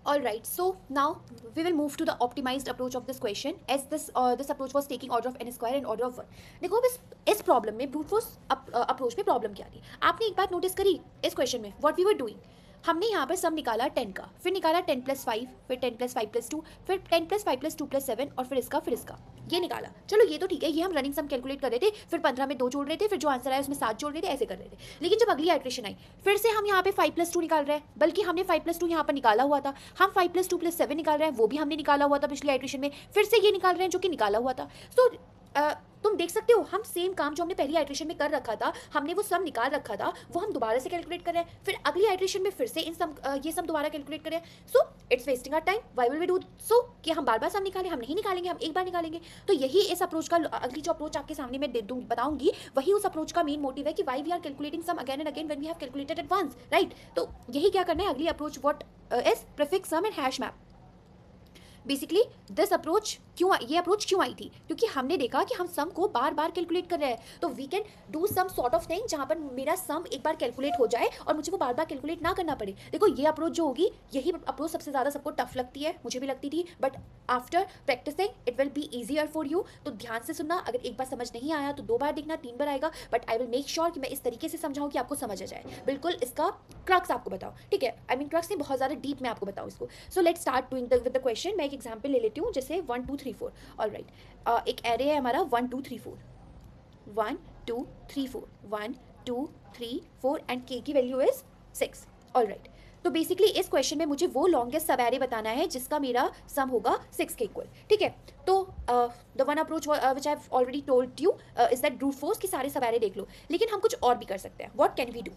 All right, so now we will move to the optimized approach of this question as this approach was taking order of n square and order of 1. देखो अब इस problem में brute force approach में problem क्या थी आपने एक बात नोटिस करी इस क्वेश्चन में व्हाट वी वर डूइंग हमने यहाँ पर सम निकाला 10 का फिर निकाला 10 + 5 फिर 10 + 5 + 2 फिर 10 + 5 + 2 + 7 और फिर इसका ये निकाला चलो ये तो ठीक है ये हम रनिंग सम कैलकुलेट कर रहे थे फिर 15 में 2 जोड़ रहे थे फिर जो आंसर आया उसमें 7 जोड़ रहे थे ऐसे कर रहे थे लेकिन जब अगली आइट्रेशन आई फिर से हम यहाँ पे 5 + 2 निकाल रहे हैं बल्कि हमने 5 + 2 यहाँ पर निकाला हुआ था हम 5 + 2 + 7 निकाल रहे हैं वो भी हमने निकाला हुआ था पिछली आइट्रेशन में फिर से ये निकाल रहे हैं जो कि निकाला हुआ था सो तुम देख सकते हो हम सेम काम जो हमने पहली आइट्रेशन में कर रखा था हमने वो सम निकाल रखा था वो हम दोबारा से कैलकुलेट कर रहे हैं फिर अगली आइट्रेशन में फिर से ये सम दोबारा कैलकुलेट कर रहे हैं so it's wasting our time why will we do so कि हम बार बार सम निकालें हम नहीं निकालेंगे हम एक बार निकालेंगे तो यही इस अप्रोच का अगली जो अप्रोच आपके सामने मैं बताऊंगी वही उस अप्रोच का मेन मोटिव है कि why we are calculating sum again and again when we have calculated at once right तो यही क्या करना है अगली approach what is prefix sum and hash map basically this approach ये अप्रोच क्यों आई थी क्योंकि हमने देखा कि हम सम को बार बार कैलकुलेट कर रहे हैं तो we can do some sort of thing जहाँ पर मेरा सम एक बार कैलकुलेट हो जाए और मुझे वो बार बार कैलकुलेट ना करना पड़े देखो ये अप्रोच जो होगी यही अप्रोच सबसे ज़्यादा सबको टफ लगती है मुझे भी लगती थी but after practicing it will be easier for you तो ध्यान से सुनना अगर एक बार समझ नहीं आया तो 2 बार देखना 3 बार आएगा but I will make sure कि मैं इस तरीके से समझाऊँ कि आपको समझ आ जाए बिल्कुल इसका क्रक्स आपको बताओ ठीक है आई मीन क्रक्स नहीं बहुत ज़्यादा डीप में आपको बताऊँ इसको so let start doing with the question मैं एक एग्जाम्पल ले लेती हूँ जैसे 1 2 3 4 ऑल राइट एक एरे है हमारा 1 2 3 4 1 2 3 4 1 2 3 4 एंड के की वैल्यू इज 6 ऑल राइट तो बेसिकली इस क्वेश्चन में मुझे वो लॉन्गेस्ट सब एरे बताना है जिसका मेरा सम होगा 6 के इक्वल ठीक है तो the one approach which I have already told you is that brute force कि सारे सब एरे देख लो लेकिन हम कुछ और भी कर सकते हैं what can we do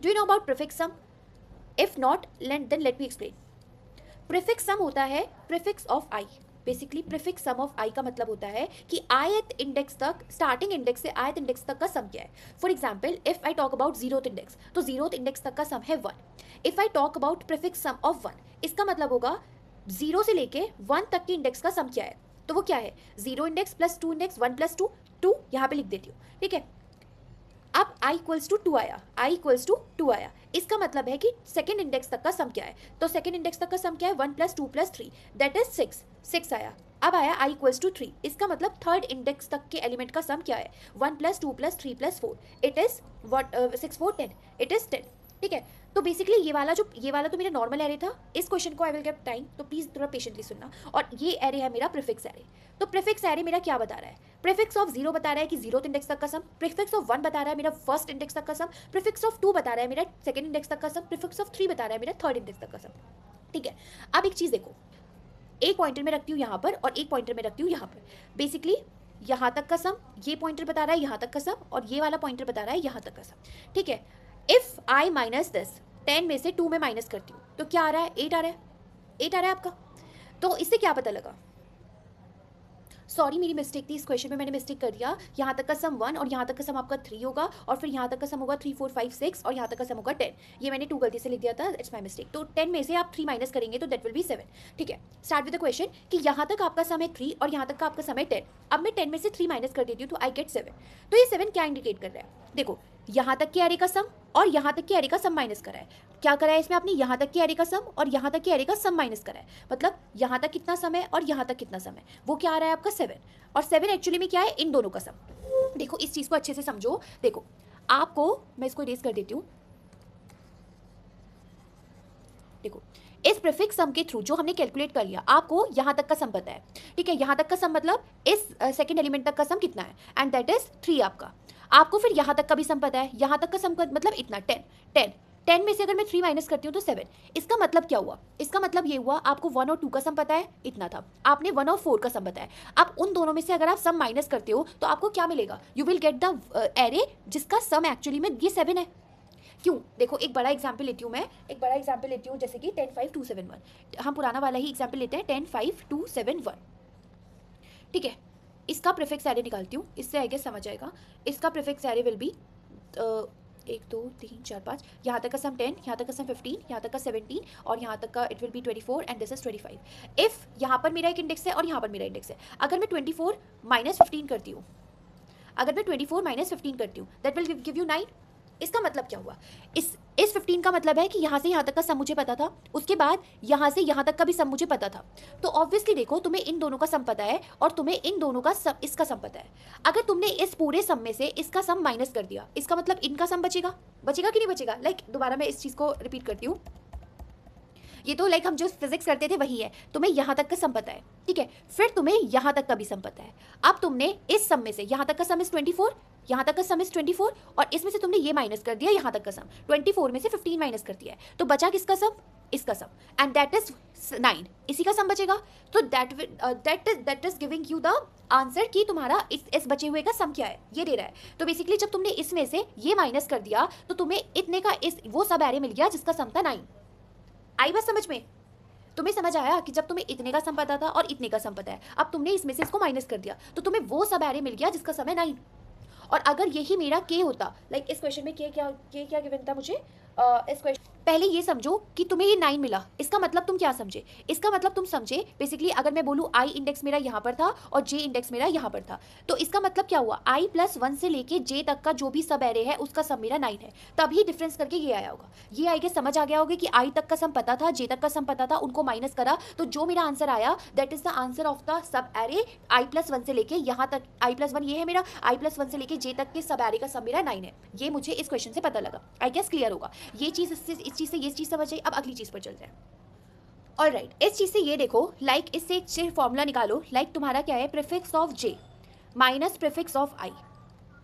you know about prefix sum if not then let me explain prefix sum होता है prefix of i basically prefix sum of i का मतलब होता है कि ith इंडेक्स तक स्टार्टिंग इंडेक्स से ith इंडेक्स तक का सम क्या है for example if I talk about 0th index तो 0th इंडेक्स तक का सम है 1 if I talk about prefix sum of 1 इसका मतलब होगा 0 से लेके 1 तक की इंडेक्स का सम क्या है तो वो क्या है 0 इंडेक्स प्लस 2 इंडेक्स 1 प्लस 2 2 यहाँ पे लिख देती हूँ ठीक है अब i इक्वल्स टू 2 आया i इक्वल्स टू 2 आया इसका मतलब है कि सेकेंड इंडेक्स तक का सम क्या है तो सेकेंड इंडेक्स तक का सम क्या है 1 + 2 + 3 दैट इज 6 आया अब आया i इक्वल्स टू 3 इसका मतलब थर्ड इंडेक्स तक के एलिमेंट का सम क्या है 1 + 2 + 3 + 4 it is what 6 4 10 it is 10 ठीक है तो बेसिकली ये वाला तो मेरा नॉर्मल एरे था इस क्वेश्चन को आई विल गेट टाइम तो प्लीज थोड़ा पेशेंटली सुनना और ये एरे है मेरा प्रीफिक्स एरे तो प्रीफिक्स एरे मेरा क्या बता रहा है प्रीफिक्स ऑफ 0 बता रहा है कि 0th इंडेक्स तक का सम प्रीफिक्स ऑफ 1 बता रहा है मेरा फर्स्ट इंडेक्स तक का सम प्रीफिक्स ऑफ 2 बता रहा है मेरा सेकंड इंडेक्स तक का सम प्रीफिक्स ऑफ 3 बता रहा है मेरा थर्ड इंडेक्स तक का सम ठीक है अब एक चीज़ देखो एक पॉइंटर में रखती हूँ यहाँ पर और एक पॉइंटर में रखती हूँ यहाँ पर बेसिकली यहाँ तक का सम ये पॉइंटर बता रहा है यहाँ तक का सम और ये वाला पॉइंटर बता रहा है यहाँ तक का सम ठीक है इफ आई माइनस दिस 10 में से 2 में माइनस करती हूँ तो क्या आ रहा है 8 आ रहा है 8 आ रहा है आपका तो इससे क्या पता लगा सॉरी मेरी मिस्टेक थी इस क्वेश्चन में मैंने मिस्टेक कर दिया यहाँ तक का सम 1 और यहाँ तक का सम आपका 3 होगा और फिर यहाँ तक का सम होगा 3 4 5 6 और यहाँ तक का सम होगा 10 ये मैंने 2 गलती से लिख दिया था इट्स माय मिस्टेक तो 10 में से आप 3 माइनस करेंगे तो दैट विल बी 7 ठीक है स्टार्ट विद द क्वेश्चन कि यहाँ तक आपका सम है 3 और यहाँ तक का आपका सम है 10 अब मैं 10 में से 3 माइनस कर देती हूँ तो आई गेट 7 तो ये 7 क्या इंडिकेट कर रहा है देखो यहाँ तक के एरे का सम और यहाँ तक के एरे का सम माइनस करा है क्या करा है इसमें आपने यहाँ तक के एरे का सम और यहाँ तक के एरे का सम माइनस करा है मतलब यहाँ तक कितना सम है और यहाँ तक कितना सम है वो क्या आ रहा है आपका 7 और 7 एक्चुअली में क्या है इन दोनों का सम देखो इस चीज़ को अच्छे से समझो देखो आपको मैं इसको इरेज कर देती हूँ देखो इस प्रीफिक्स सम के थ्रू जो हमने कैलकुलेट कर लिया आपको यहाँ तक का सम पता है ठीक है यहाँ तक का सम मतलब इस सेकेंड एलिमेंट तक का सम कितना है एंड दैट इज 3 आपको फिर यहाँ तक का भी सम पता है यहाँ तक का सम मतलब इतना 10 में से अगर मैं 3 माइनस करती हूँ तो 7 इसका मतलब क्या हुआ इसका मतलब ये हुआ आपको 1 और 2 का सम पता है इतना था आपने 1 और 4 का सम बताया अब उन दोनों में से अगर आप सम माइनस करते हो तो आपको क्या मिलेगा you will get the array जिसका सम एक्चुअली में ये 7 है क्यों देखो एक बड़ा एग्जाम्पल लेती हूँ मैं एक बड़ा एग्जाम्पल लेती हूँ जैसे कि 10 5 2 7 1 हम पुराना वाला ही एग्जाम्पल लेते हैं 10 5 2 7 1 ठीक है इसका प्रीफिक्स एरे निकालती हूँ इससे आई गेस समझ आएगा इसका प्रीफिक्स एरे विल बी 1 2 3 4 5 यहाँ तक का सम 10 यहाँ तक का सम 15 यहाँ तक का 17 और यहाँ तक का it will B 24 and this is 25 if यहाँ पर मेरा एक इंडेक्स है और यहाँ पर मेरा इंडेक्स है अगर मैं 24 माइनस 15 करती हूँ अगर मैं 24 माइनस 15 करती हूँ दैट विल गिव यू 9 इसका मतलब क्या हुआ, इस 15 का मतलब है कि यहाँ से यहाँ तक का सम मुझे पता था, उसके बाद यहाँ से यहाँ तक का भी सम मुझे पता था। तो ऑब्वियसली देखो, तुम्हें इन दोनों का सम पता है और तुम्हें इन दोनों का सम, इसका सम पता है। अगर तुमने इस पूरे सम में से इसका सम माइनस कर दिया, इसका मतलब इनका सम बचेगा, बचेगा कि नहीं बचेगा। दोबारा मैं इस चीज़ को रिपीट करती हूँ। ये तो हम जो फिजिक्स करते थे वही है। तुम्हें यहाँ तक का सम पता है, ठीक है, फिर तुम्हें यहाँ तक का भी सम पता है। अब तुमने इस सम में से यहाँ तक का सम इज 24, यहाँ तक का सम इज 24, और इसमें से तुमने ये माइनस कर दिया यहाँ तक का सम, 24 में से 15 माइनस कर दिया है, तो बचा किसका सम, इसका सम, एंड दैट इज 9, इसी का सम बचेगा। तो that is giving you the answer कि तुम्हारा इस बचे हुए का सम क्या है, ये दे रहा है। तो बेसिकली जब तुमने इसमें से ये माइनस कर दिया तो तुम्हें इतने का वो सब एरे मिल गया जिसका सम था 9। आई बात समझ में, तुम्हें समझ आया कि जब तुम्हें इतने का सम पता था और इतने का सम पता है, अब तुमने इसमें से इसको माइनस कर दिया तो तुम्हें वो सब एरे मिल गया जिसका सम है 9। और अगर यही मेरा के होता, इस क्वेश्चन में के क्या गिवन था मुझे, इस क्वेश्चन पहले ये समझो कि तुम्हें ये 9 मिला, इसका मतलब तुम क्या समझे, इसका मतलब तुम समझे बेसिकली अगर मैं बोलूँ आई इंडेक्स मेरा यहाँ पर था और जे इंडेक्स मेरा यहाँ पर था, तो इसका मतलब क्या हुआ, आई प्लस 1 से लेके जे तक का जो भी सब एरे है उसका सम मेरा 9 है। तभी डिफरेंस करके ये आया होगा, ये आई गेस समझ आ गया होगा कि आई तक का सम पता था, जे तक का सम पता था, उनको माइनस करा तो जो मेरा आंसर आया that is the answer of the sub array I plus 1 से लेके यहाँ तक, आई प्लस 1 ये है मेरा, आई प्लस 1 से लेके जे तक के सब एरे का सम मेरा 9 है। ये मुझे इस क्वेश्चन से पता लगा, आई गेस क्लियर होगा। ये चीज़ इस चीज़ से ये चीज़ समझ आई। अब अगली चीज़ पर चल जाए। ऑलराइट, इस चीज़ से ये देखो, इससे एक फॉर्मूला निकालो, तुम्हारा क्या है, prefix of j minus prefix of i,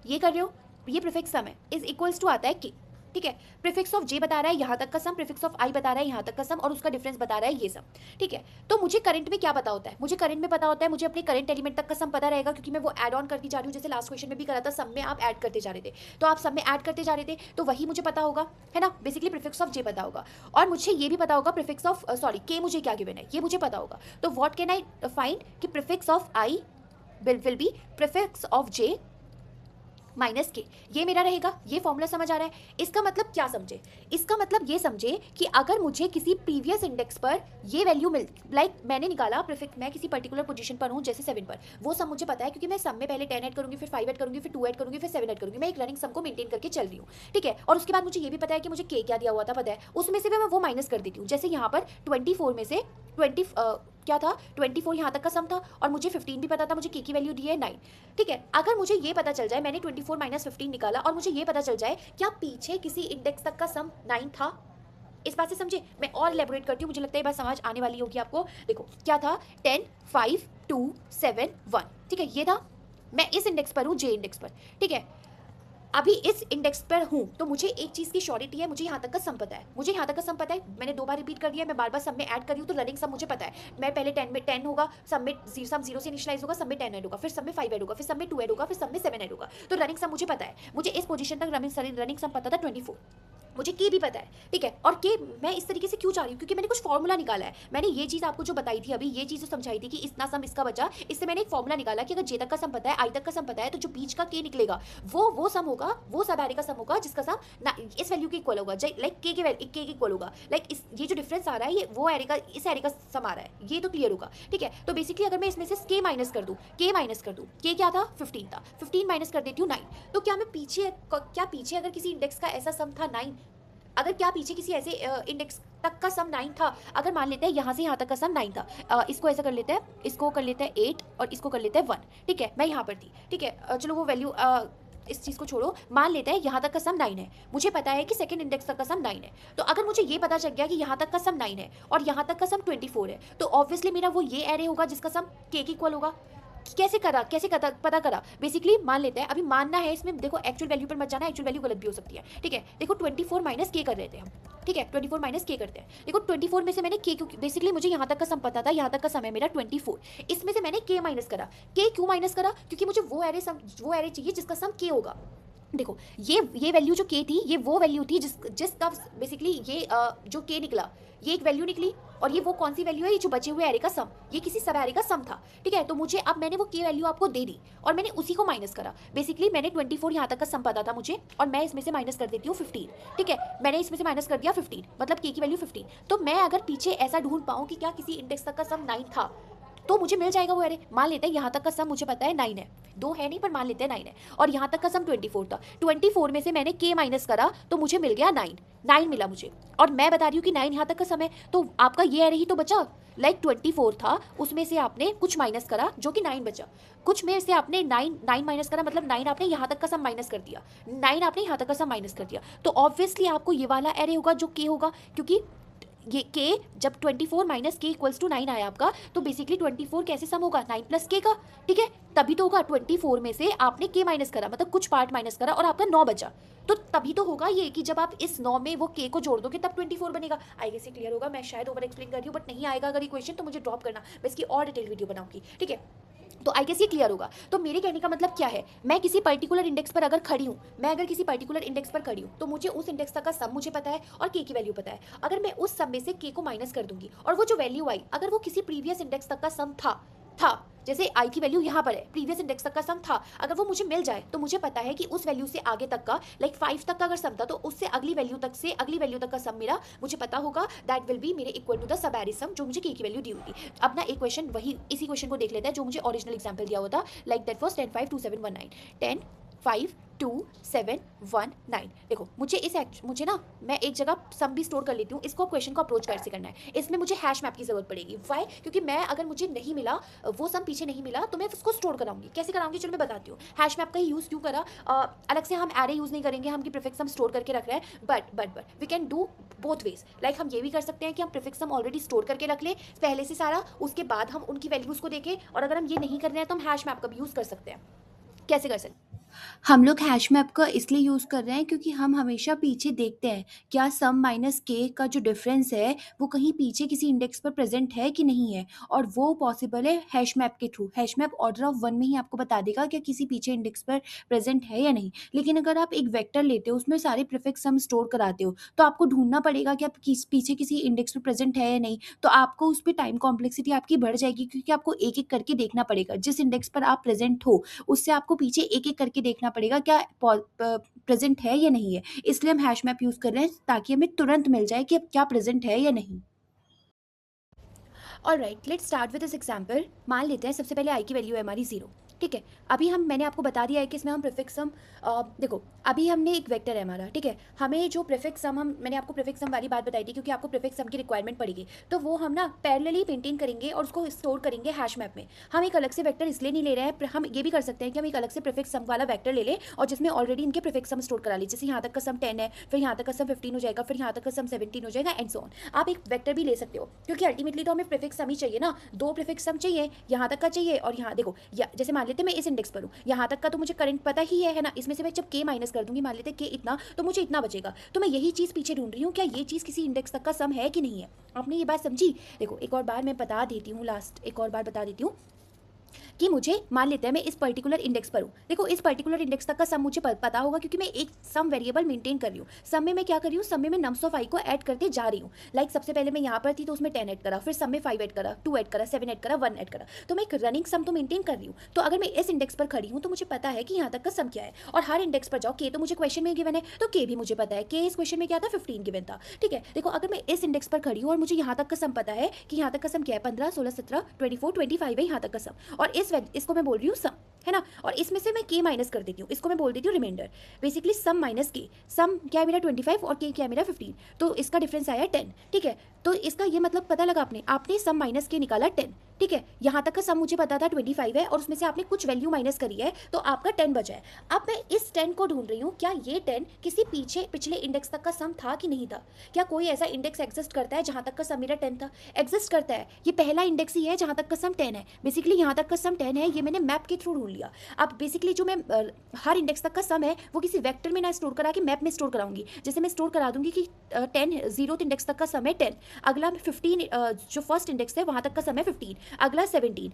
ये कर रहे हो, ये प्रीफिक्स सम है, इज इक्वल्स टू आता है के, ठीक है। प्रीफिक्स ऑफ जे बता रहा है यहाँ तक का सम, प्रीफिक्स ऑफ आई बता रहा है यहाँ तक का सम, और उसका डिफरेंस बता रहा है ये सम, ठीक है। तो मुझे करंट में क्या पता होता है, मुझे करंट में पता होता है, मुझे अपने करंट एलिमेंट तक का सम पता रहेगा क्योंकि मैं वो ऐड ऑन करती जा रही हूँ, जैसे लास्ट क्वेश्चन में भी करा था, सब में आप ऐड करते जा रहे थे, तो आप सब में ऐड करते जा रहे थे, तो वही मुझे पता होगा, है ना। बेसिकली प्रीफिक्स ऑफ जे पता होगा, और मुझे ये भी पता होगा प्रीफिक्स ऑफ के मुझे क्या गिवन है, ये मुझे पता होगा। तो व्हाट कैन आई फाइंड कि prefix of I will be prefix of j minus के, ये मेरा रहेगा। ये फॉर्मूला समझ आ रहा है। इसका मतलब क्या समझे, इसका मतलब ये समझे कि अगर मुझे किसी प्रीवियस इंडेक्स पर ये वैल्यू मिल, मैंने निकाला प्रीफिक्स, मैं किसी पर्टिकुलर पोजीशन पर हूँ जैसे 7 पर, वो सम मुझे पता है क्योंकि मैं सम में पहले 10 ऐड करूँगी, फिर 5 ऐड करूँगी, फिर 2 ऐड करूँगी, फिर 7 ऐड करूँगी, मैं एक रनिंग सम को मेंटेन करके चल रही हूँ, ठीक है। और उसके बाद मुझे ये भी पता है कि मुझे के क्या दिया हुआ था पता है, उसमें से मैं वो माइनस कर देती हूँ। जैसे यहाँ पर 24 में से 20 क्या था, 24 यहाँ तक का सम था, और मुझे 15 भी पता था, मुझे के की वैल्यू दी है 9, ठीक है। अगर मुझे ये पता चल जाए, मैंने 24 माइनस 15 निकाला, और मुझे ये पता चल जाए क्या पीछे किसी इंडेक्स तक का सम 9 था, इस बात से समझे। मैं और एलेबोरेट करती हूँ, मुझे लगता है ये बात समझ आने वाली होगी आपको। देखो क्या था, 10 5 2 7 1, ठीक है, ये था। मैं इस इंडेक्स पर हूँ, जे इंडेक्स पर, ठीक है। अभी इस इंडेक्स पर हूँ तो मुझे एक चीज़ की श्योरिटी है, मुझे यहाँ तक का सम पता है, मुझे यहाँ तक का सम पता है, मैंने 2 बार रिपीट कर दिया, मैं बार सम में ऐड कर रही हूँ, तो रनिंग सम मुझे पता है। मैं पहले 10 में 10 होगा, सम में सम 0 से इनिशियलाइज होगा, सम में 10 ऐड होगा, फिर सम में 5 ऐड होगा, फिर सम में 2 ऐड होगा, फिर सम में 7 ऐड होगा, तो रनिंग सम मुझे पता है। मुझे इस पोजीशन तक रनिंग सम पता था 24, मुझे के भी पता है, ठीक है। और के मैं इस तरीके से क्यों चाह रही हूँ, क्योंकि मैंने कुछ फॉर्मूला निकाला है। मैंने ये चीज़ आपको जो बताई थी अभी, ये चीज़ जो समझाई थी कि इतना सम इसका बचा, इससे मैंने एक फॉर्मूला निकाला कि अगर जे तक का सम पता है, आई तक का सम पता है, तो जो बीच का के निकलेगा वो सम होगा, वो सब एरे का सम होगा जिसका सम इस वैल्यू के इक्वल होगा, के इक्वल होगा। ये जो डिफरेंस आ रहा है, ये वो एरे का, इस एरे का सम आ रहा है, ये तो क्लियर होगा, ठीक है। तो बेसिकली अगर मैं इसमें से के माइनस कर दूँ, के क्या था 15 था, 15 माइनस कर देती हूँ 9, तो क्या मैं पीछे अगर किसी इंडेक्स का ऐसा सम था 9, अगर क्या पीछे किसी ऐसे इंडेक्स तक का सम 9 था, अगर मान लेते हैं यहाँ से यहाँ तक का सम 9 था, इसको ऐसा कर लेते हैं, इसको कर लेते हैं 8 और इसको कर लेते हैं 1, ठीक है। मैं यहाँ पर थी, ठीक है, चलो वो वैल्यू इस चीज़ को छोड़ो, मान लेते हैं यहाँ तक का सम 9 है, मुझे पता है कि सेकंड इंडेक्स तक का सम 9 है। तो अगर मुझे ये पता चल गया कि यहाँ तक का सम 9 है और यहाँ तक का सम 24 है, तो ऑब्वियसली मेरा वो ये एरे होगा जिसका सम के इक्वल होगा। कैसे पता करा, बेसिकली मान लेते हैं, अभी मानना है इसमें, देखो एक्चुअल वैल्यू पर मत जाना, एक्चुअल वैल्यू गलत भी हो सकती है, ठीक है। देखो 24 माइनस के कर रहे थे हम, ठीक है, 24 माइनस के करते हैं। देखो 24 में से मैंने के, क्योंकि बेसिकली मुझे यहाँ तक का सम पता था, यहाँ तक का सम है मेरा 24, इसमें से मैंने के माइनस करा। के क्यों माइनस करा, क्योंकि मुझे वो एरे चाहिए जिसका सम के होगा। देखो ये वैल्यू जो के थी, ये वो वैल्यू थी जिसका बेसिकली ये जो के निकला, ये एक वैल्यू निकली, और ये वो कौन सी वैल्यू है, ये जो बचे हुए एरे का सम, ये किसी सब एरे का सम था, ठीक है। तो मुझे अब मैंने वो के वैल्यू आपको दे दी और मैंने उसी को माइनस करा। बेसिकली मैंने 24 यहाँ तक का सम पता था मुझे, और मैं इसमें से माइनस कर देती हूँ 15, ठीक है। मैंने इसमें से माइनस कर दिया 15, मतलब के की वैल्यू 15। तो मैं अगर पीछे ऐसा ढूंढ पाऊँ कि क्या किसी इंडेक्स तक का सम 9 था, तो मुझे मिल जाएगा वो एरे। मान लेते हैं यहाँ तक का सम मुझे पता है 9 है, 2 है नहीं, पर मान लेते हैं 9 है, और यहाँ तक का सम 24 था। 24 में से मैंने k माइनस करा तो मुझे मिल गया 9 मिला मुझे, और मैं बता रही हूँ कि 9 यहाँ तक का सम है, तो आपका ये एरे ही तो बचा। लाइक 24 था, उसमें से आपने कुछ माइनस करा जो कि 9 बचा, कुछ में से आपने 9 माइनस करा, मतलब 9 आपने यहाँ तक का सम माइनस कर दिया, 9 आपने यहाँ तक का सम माइनस कर दिया, तो ऑब्वियसली आपको ये वाला एरे होगा जो k होगा, क्योंकि ये k जब 24 माइनस k इक्वल्स टू 9 आया आपका, तो बेसिकली 24 कैसे सम होगा 9 प्लस k का, ठीक है, तभी तो होगा। 24 में से आपने k माइनस करा, मतलब कुछ पार्ट माइनस करा, और आपका 9 बचा, तो तभी तो होगा ये कि जब आप इस 9 में वो k को जोड़ दोगे तब 24 बनेगा। आई गेस ये क्लियर होगा। मैं शायद ओवर एक्सप्लेन कर रही हूँ, बट नहीं आएगा अगर ये क्वेश्चन तो मुझे ड्रॉप करना, मैं इसकी और डिटेल वीडियो बनाऊंगी, ठीक है। तो आई गेस ये क्लियर होगा। तो मेरे कहने का मतलब क्या है, मैं किसी पर्टिकुलर इंडेक्स पर अगर खड़ी हूँ, मैं अगर किसी पर्टिकुलर इंडेक्स पर खड़ी हूँ, तो मुझे उस इंडेक्स तक का सम मुझे पता है और k की वैल्यू पता है। अगर मैं उस सम में से k को माइनस कर दूंगी और वो जो वैल्यू आई, अगर वो किसी प्रीवियस इंडेक्स तक का सम था, जैसे आई की वैल्यू यहाँ पर है, प्रीवियस इंडेक्स तक का सम था, अगर वो मुझे मिल जाए तो मुझे पता है कि उस वैल्यू से आगे तक का, लाइक 5 तक का अगर सम था, तो उससे अगली वैल्यू तक से अगली वैल्यू तक का सम मेरा मुझे पता होगा, दैट विल बी मेरे equal to the sub array sum जो मुझे k की वैल्यू दी होगी। अब ना एक क्वेश्चन वही इसी क्वेश्चन को देख लेता है जो मुझे ओरिजिनल एग्जाम्पल दिया हुआ था, लाइक दैट वाज 10 5 2 7 1 9 10 5 2 7 1 9। देखो मुझे ना, मैं एक जगह सम भी स्टोर कर लेती हूँ, इसको क्वेश्चन को अप्रोच कैसे करना है, इसमें मुझे हैश मैप की जरूरत पड़ेगी। वाई? क्योंकि मैं अगर मुझे नहीं मिला, वो सम पीछे नहीं मिला, तो मैं उसको स्टोर कराऊंगी। कैसे कराऊंगी चलो मैं बताती हूँ। हैश मैप का ही यूज़ क्यों करा, अलग से हम एरे यूज़ नहीं करेंगे, हम की प्रीफिक्स सम स्टोर करके रख रहे हैं, but we can do both ways. Like हम ये भी कर सकते हैं कि हम प्रीफिक्स सम ऑलरेडी स्टोर करके रख लें पहले से सारा, उसके बाद हम उनकी वैल्यूज़ को देखें, और अगर हम ये नहीं कर रहे हैं तो हम हैश मैप का भी यूज़ कर सकते हैं। कैसे कर सकते हैं? हम लोग हैश मैप का इसलिए यूज़ कर रहे हैं क्योंकि हम हमेशा पीछे देखते हैं क्या सम माइनस के का जो डिफरेंस है वो कहीं पीछे किसी इंडेक्स पर प्रेजेंट है कि नहीं है, और वो पॉसिबल है हैश मैप के through. Hash map order of 1 में ही आपको बता देगा कि किसी पीछे इंडेक्स पर प्रेजेंट है या नहीं। लेकिन अगर आप एक वेक्टर लेते हो, उसमें सारे प्रीफिक्स सम स्टोर कराते हो, तो आपको ढूंढना पड़ेगा कि आप पीछे किसी इंडेक्स पर प्रेजेंट है या नहीं। तो आपको उस पर टाइम कॉम्प्लेक्सिटी आपकी बढ़ जाएगी, क्योंकि आपको एक एक करके देखना पड़ेगा जिस इंडेक्स पर आप प्रेजेंट हो, उससे आपको पीछे एक एक करके देखना पड़ेगा क्या प्रेजेंट है या नहीं है। इसलिए हम हैश मैप यूज कर रहे हैं ताकि हमें तुरंत मिल जाए कि अब क्या प्रेजेंट है या नहीं। Alright, let's start with this example. मान लेते हैं सबसे पहले आई की वैल्यू है हमारी 0, ठीक है। अभी मैंने आपको बता दिया है कि इसमें हम प्रीफिक्स सम, देखो अभी हमने एक वेक्टर है हमारा, ठीक है। हमें जो प्रीफिक्स सम, मैंने आपको प्रीफिक्स सम वाली बात बताई थी क्योंकि आपको प्रीफिक्स सम की रिक्वायरमेंट पड़ेगी, तो वो हम ना पैरेलली मेंटेन करेंगे और उसको स्टोर करेंगे हैश मैप में। हम एक अलग से वेक्टर इसलिए नहीं ले रहे हैं, हम ये भी कर सकते हैं कि हम एक अलग से प्रीफिक्स सम वाला वेक्टर ले लें और जिसमें ऑलरेडी इनके प्रीफिक्स सम स्टोर करा ली। जैसे यहाँ तक का सम 10 है, फिर यहाँ तक का सम 15 हो जाएगा, फिर यहाँ तक का सम 17 हो जाएगा, एंड सो ऑन। आप एक वेक्टर भी ले सकते हो, क्योंकि अल्टीमेटली तो हमें प्रीफिक्स सम ही चाहिए ना, 2 प्रीफिक्स सम चाहिए, यहाँ तक का चाहिए और यहाँ देखो, जैसे मान लेते हैं मैं इस इंडेक्स पर हूँ, यहाँ तक का तो मुझे करंट पता ही है ना, इसमें से मैं जब k माइनस कर दूंगी, मान लेते हैं k इतना, तो मुझे इतना बचेगा। तो मैं यही चीज़ पीछे ढूंढ रही हूँ, क्या ये चीज़ किसी इंडेक्स तक का सम है कि नहीं है। आपने ये बात समझी? देखो एक और बार मैं बता देती हूँ, एक और बार बता देती हूँ कि मुझे, मान लेते हैं मैं इस पर्टिकुलर इंडेक्स पर हूँ। देखो इस पर्टिकुलर इंडेक्स तक का सम मुझे पता होगा क्योंकि मैं एक सम वेरिएबल मेंटेन कर रही हूँ। सम में मैं क्या कर रही हूँ, सम में मैं नम्स ऑफ आई को ऐड करते जा रही हूँ। लाइक सबसे पहले मैं यहाँ पर थी तो उसमें 10 ऐड करा, फिर सम में 5 ऐड करा, 2 ऐड करा, 7 ऐड करा, 1 ऐड करा, तो मैं एक रनिंग सम तो मेंटेन कर रही हूँ। तो अगर मैं इस इंडेक्स पर खड़ी हूँ तो मुझे पता है कि यहाँ तक का सम क्या है, और हर इंडेक्स पर जाओ, के तो मुझे क्वेश्चन में गिवन है तो के भी मुझे पता है, के इस क्वेश्चन में क्या था 15 गिवन था, ठीक है। देखो अगर मैं इस इंडेक्स पर खड़ी हूँ और मुझे यहाँ तक का सम पता है कि यहाँ तक का सम क्या है, 15 16 17 24 25 है यहाँ तक का सम, और इसको मैं बोल रही हूँ सम, है ना, और इसमें से मैं k माइनस कर देती हूँ, इसको मैं बोल देती हूँ रिमाइंडर। बेसिकली सम माइनस के, सम क्या है मेरा 25 और k क्या है मेरा 15, तो इसका डिफरेंस आया 10, ठीक है। तो इसका ये मतलब पता लगा आपने सम माइनस के निकाला 10, ठीक है। यहाँ तक का सम मुझे पता था 25 है और उसमें से आपने कुछ वैल्यू माइनस करी है तो आपका 10 बचा है। अब मैं इस 10 को ढूंढ रही हूँ, क्या ये 10 किसी पिछले इंडेक्स तक का सम था कि नहीं था। क्या कोई ऐसा इंडेक्स एग्जिस्ट करता है जहाँ तक का सम मेरा 10 था? एग्जिस्ट करता है, ये पहला इंडेक्स ही है जहाँ तक का सम 10 है। बेसिकली यहाँ तक का सम 10 है, ये मैंने मैप के थ्रू ढूंढ लिया। अब बेसिकली जो मैं हर इंडेक्स तक का सम है वो किसी वेक्टर में ना स्टोर करा के मैप में स्टोर कराऊंगी। जैसे मैं स्टोर करा दूंगी कि 10 जीरोथ इंडेक्स तक का सम है 10, अगला 15 जो फर्स्ट इंडेक्स है वहाँ तक का सम है 15, अगला 17,